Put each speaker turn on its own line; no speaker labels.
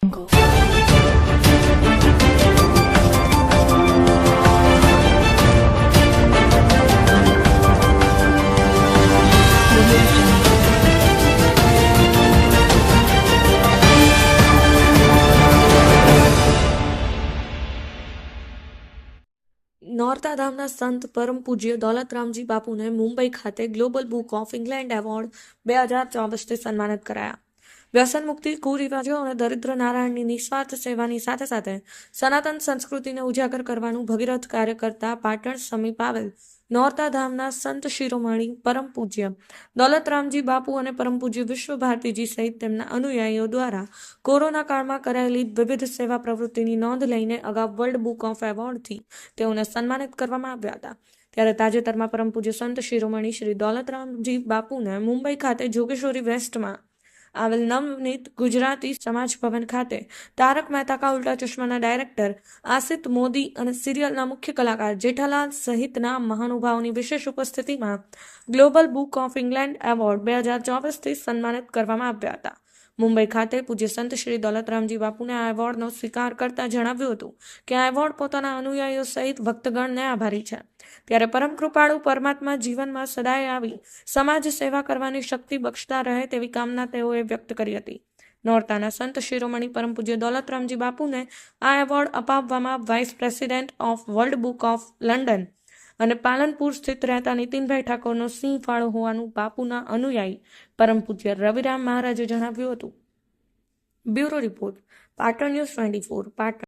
નોરતા ધામના સંત પરમ પૂજ્ય દોલતરામજી બાપુને મુંબઈ ખાતે global book of England award 2024થી સન્માનિત કરાયા. વ્યસન મુક્તિ, કુરિવાજો અને દરિદ્ર નારાયણની નિસ્વાર્થ સેવાની સાથે સાથે સનાતન સંસ્કૃતિને ઉજાગર કરવાનું ભગીરથ કાર્ય કરતા પાટણ સમીપ આવેલ નોરતા ધામના સંત શિરોમણી પરમ પૂજ્ય દોલતરામજી બાપુ અને પરમ પૂજ્ય વિશ્વ ભારતીજી સહિત તેમના અનુયાયીઓ દ્વારા કોરોના કાળમાં કરાયેલી વિવિધ સેવા પ્રવૃત્તિની નોંધ લઈને અગાઉ વર્લ્ડ બુક ઓફ એવોર્ડથી તેઓને સન્માનિત કરવામાં આવ્યા હતા. ત્યારે તાજેતરમાં પરમ પૂજ્ય સંત શિરોમણી શ્રી દોલતરામજી બાપુને મુંબઈ ખાતે જોગેશ્વરી વેસ્ટમાં આવેલ નવનીત ગુજરાતી સમાજ ભવન ખાતે તારક મહેતા કા ઉલ્ટા ચશ્માના ડાયરેક્ટર આસિત મોદી અને સિરિયલના મુખ્ય કલાકાર જેઠાલાલ સહિતના મહાનુભાવોની વિશેષ ઉપસ્થિતિમાં global book of England award 2024થી સન્માનિત કરવામાં આવ્યા હતા. મુંબઈ ખાતે પૂજ્ય સંત શ્રી દોલતરામજી બાપુને આ એવોર્ડનો સ્વીકાર કરતા જણાવ્યું હતું કે આ એવોર્ડ પોતાના અનુયાયીઓ સહિત ભક્તગણને આભારી છે. ત્યારે પરમ કૃપાળુ પરમાત્મા જીવનમાં સદાય આવી સમાજ સેવા કરવાની શક્તિ બક્ષતા રહે તેવી કામના તેઓએ વ્યક્ત કરી હતી. નોરતાના સંત શિરોમણી પરમ પૂજ્ય દોલતરામજી બાપુને આ એવોર્ડ અપાવવામાં vice president of world book of London અને પાલનપુર સ્થિત રહેતા નીતિનભાઈ ઠાકોરનો સિંહ ફાળો હોવાનું બાપુના અનુયાયી પરમ પૂજ્ય રવિરામ મહારાજે જણાવ્યું હતું. Bureau report, Patan news 24, Patan.